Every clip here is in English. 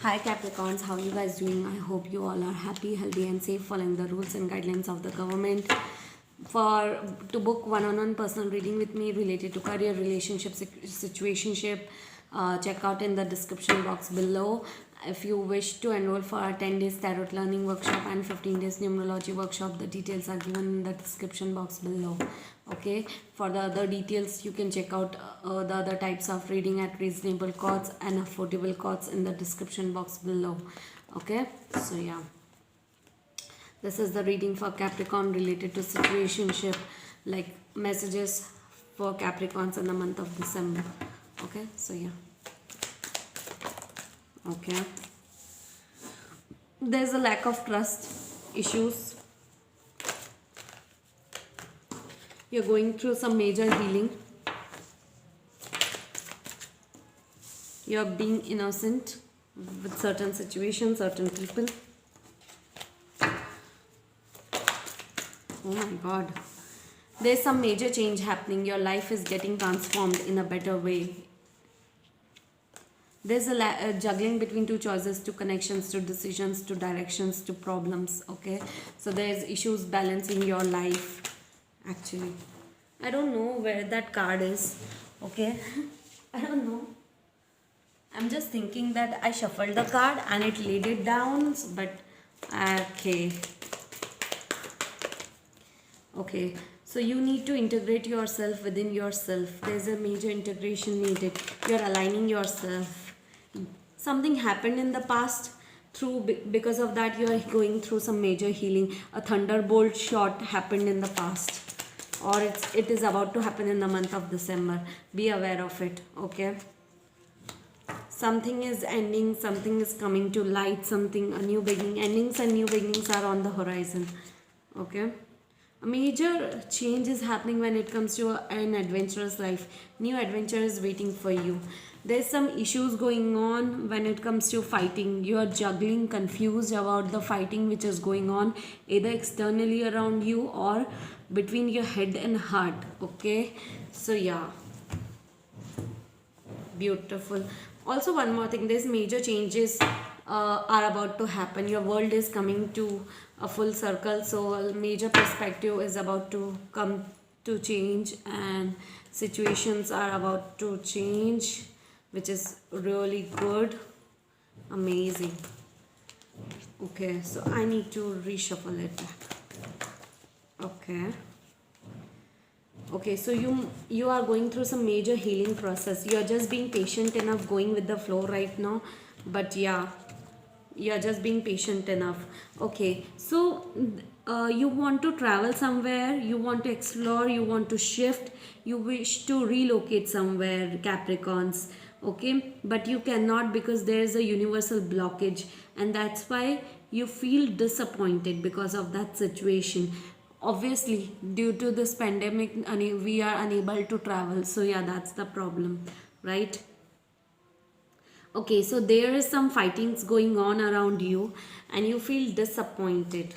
Hi Capricorns, how are you guys doing? I hope you all are happy, healthy, and safe, following the rules and guidelines of the government. For to book one-on-one personal reading with me related to career, relationship, situationship, check out in the description box below. If you wish to enroll for our 10 days tarot learning workshop and 15 days numerology workshop, the details are given in the description box below. Okay, for the other details, you can check out the other types of reading at reasonable costs and affordable costs in the description box below. Okay, so yeah, this is the reading for Capricorn related to situationship, like messages for Capricorns in the month of December. Okay, so yeah. Okay, there's a lack of trust issues. You're going through some major healing. You're being innocent with certain situations, certain people. Oh my god, there's some major change happening. Your life is getting transformed in a better way. There's a juggling between two choices, two connections, two decisions, two directions, two problems. Okay, so there's issues balancing your life. Actually, I don't know where that card is. Okay, I don't know. I'm just thinking that I shuffled the card and it laid it down, but okay. Okay, so you need to integrate yourself within yourself. There's a major integration needed. You're aligning yourself. Something happened in the past, because of that you are going through some major healing. A thunderbolt shot happened in the past, or it is about to happen in the month of December. Be aware of it. Okay, something is ending, something is coming to light, something, a new beginning. Endings and new beginnings are on the horizon. Okay, a major change is happening when it comes to an adventurous life. New adventure is waiting for you. There's some issues going on when it comes to fighting. You are juggling, confused about the fighting which is going on, either externally around you or between your head and heart. Okay, so yeah, beautiful. Also, one more thing, there's major changes are about to happen. Your world is coming to a full circle, so a major perspective is about to come to change, and situations are about to change, which is really good. Amazing. Okay, so I need to reshuffle it back. Okay. Okay, so you are going through some major healing process. You are just being patient enough, going with the flow right now. But yeah, you are just being patient enough. Okay, so you want to travel somewhere, you want to explore, you want to shift, you wish to relocate somewhere, Capricorns. Okay, but you cannot because there is a universal blockage, and that's why you feel disappointed because of that situation. Obviously, due to this pandemic, we are unable to travel. So yeah, that's the problem, right? Okay, so there is some fightings going on around you, and you feel disappointed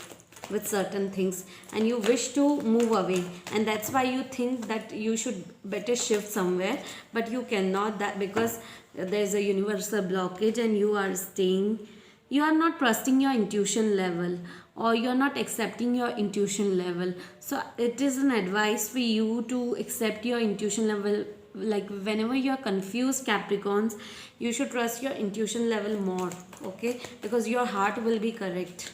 with certain things, and you wish to move away, and that's why you think that you should better shift somewhere, but you cannot, that because there's a universal blockage and you are staying. You are not trusting your intuition level, or you're not accepting your intuition level. So it is an advice for you to accept your intuition level. Like whenever you're confused, Capricorns, you should trust your intuition level more. Okay, because your heart will be correct.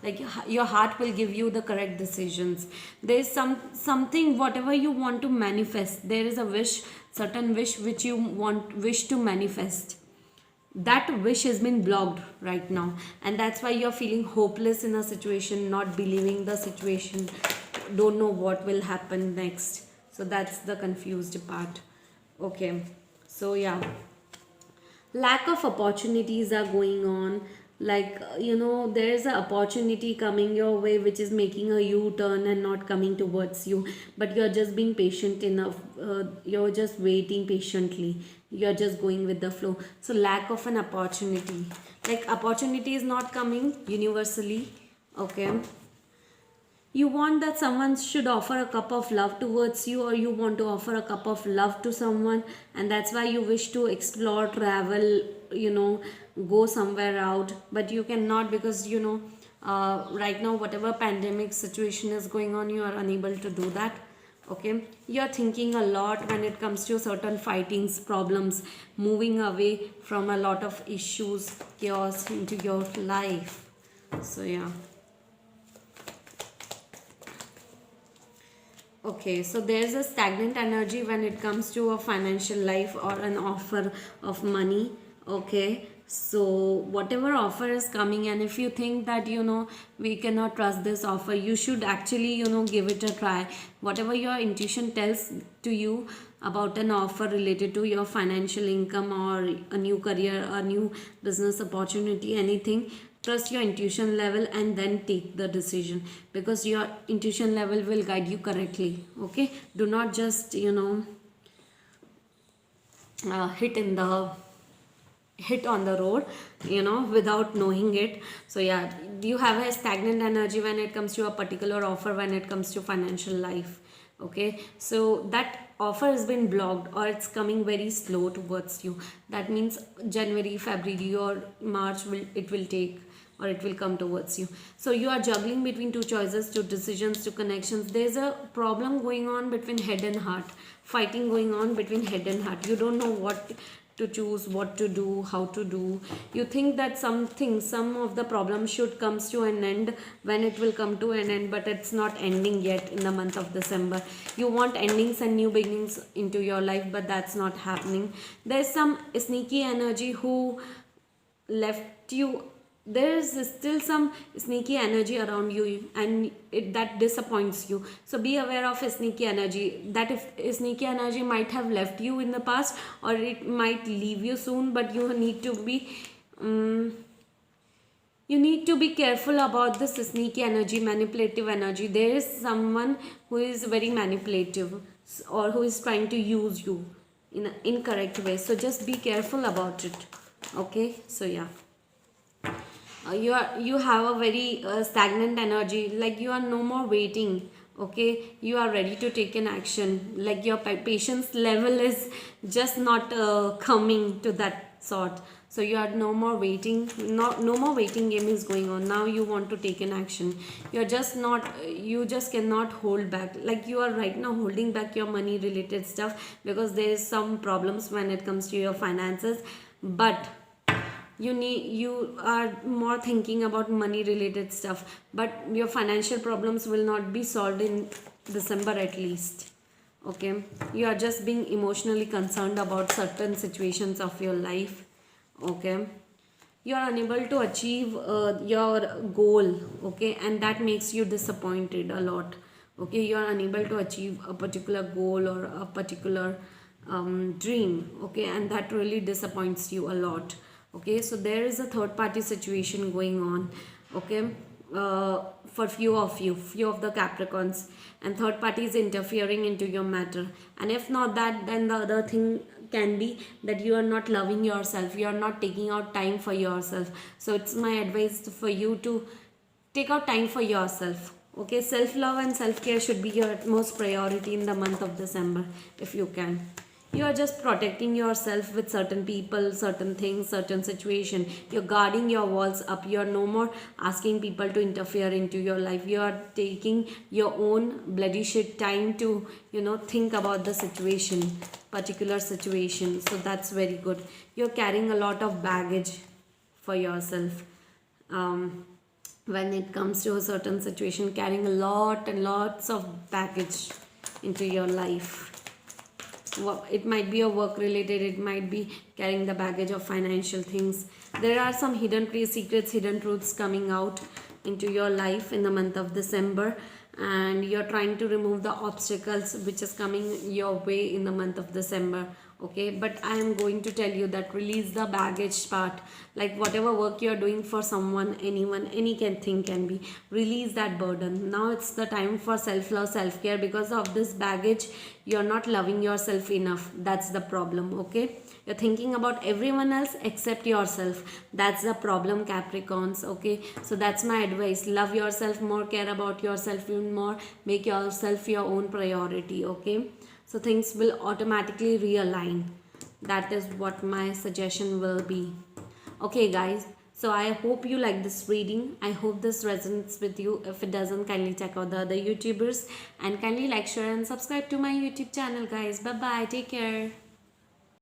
Like your heart will give you the correct decisions. There is something, whatever you want to manifest, there is a wish, certain wish which you wish to manifest. That wish has been blocked right now, and that's why you're feeling hopeless in a situation, not believing the situation, don't know what will happen next. So that's the confused part. Okay, so yeah, lack of opportunities are going on. Like there's an opportunity coming your way which is making a u-turn and not coming towards you, but you're just being patient enough. You're just waiting patiently, you're just going with the flow. So lack of an opportunity, like opportunity is not coming universally. Okay, you want that someone should offer a cup of love towards you, or you want to offer a cup of love to someone, and that's why you wish to explore, travel, you know go somewhere out, but you cannot because right now whatever pandemic situation is going on, you are unable to do that. Okay, you're thinking a lot when it comes to certain fightings, problems, moving away from a lot of issues, chaos into your life. So yeah. Okay, so there's a stagnant energy when it comes to a financial life or an offer of money. Okay, so whatever offer is coming, and if you think that we cannot trust this offer, you should actually give it a try. Whatever your intuition tells to you about an offer related to your financial income or a new career, a new business opportunity, anything, trust your intuition level and then take the decision, because your intuition level will guide you correctly. Okay, do not just hit in the hit on the road without knowing it. So yeah, you have a stagnant energy when it comes to a particular offer, when it comes to financial life. Okay, so that offer has been blocked or it's coming very slow towards you. That means January, February or March will take, or it will come towards you. So you are juggling between two choices, two decisions, two connections. There's a problem going on between head and heart, fighting going on between head and heart. You don't know what to choose, what to do, how to do. You think that some of the problem should comes to an end, when it will come to an end, but it's not ending yet in the month of December. You want endings and new beginnings into your life, but that's not happening. There's some sneaky energy who left you. There is still some sneaky energy around you, and that disappoints you. So be aware of a sneaky energy. That if a sneaky energy might have left you in the past, or it might leave you soon, but you need to be careful about this sneaky energy, manipulative energy. There is someone who is very manipulative, or who is trying to use you in an incorrect way. So just be careful about it. Okay, so yeah. You have a very stagnant energy, like you are no more waiting. Okay, you are ready to take an action, like your patience level is just not coming to that sort. So you are no more waiting. No more waiting game is going on. Now you want to take an action. You just cannot hold back, like you are right now holding back your money related stuff, because there is some problems when it comes to your finances. But you are more thinking about money related stuff, but your financial problems will not be solved in December at least. Okay, you are just being emotionally concerned about certain situations of your life. Okay, you are unable to achieve your goal. Okay, and that makes you disappointed a lot. Okay, you are unable to achieve a particular goal or a particular dream. Okay, and that really disappoints you a lot. Okay, so there is a third party situation going on. Okay, for few of the Capricorns, and third party is interfering into your matter. And if not that, then the other thing can be that you are not loving yourself, you are not taking out time for yourself. So it's my advice for you to take out time for yourself. Okay, self love and self care should be your utmost priority in the month of December, if you can. You are just protecting yourself with certain people, certain things, certain situation. You're guarding your walls up. You're no more asking people to interfere into your life. You are taking your own bloody shit time to think about the situation, particular situation. So that's very good. You're carrying a lot of baggage for yourself. When it comes to a certain situation, carrying a lot and lots of baggage into your life. It might be a work related, it might be carrying the baggage of financial things. There are some hidden secrets, hidden truths coming out into your life in the month of December, and you're trying to remove the obstacles which is coming your way in the month of December. Okay, but I am going to tell you that release the baggage part. Like whatever work you're doing for someone, anyone, thing can be, release that burden. Now it's the time for self-love, self-care. Because of this baggage, you're not loving yourself enough. That's the problem. Okay, you're thinking about everyone else except yourself. That's the problem, Capricorns. Okay, so that's my advice. Love yourself more, care about yourself even more, make yourself your own priority. Okay, so things will automatically realign. That is what my suggestion will be. Okay, guys, so I hope you like this reading. I hope this resonates with you. If it doesn't, kindly check out the other YouTubers and kindly like, share and subscribe to my YouTube channel, guys. Bye bye, take care.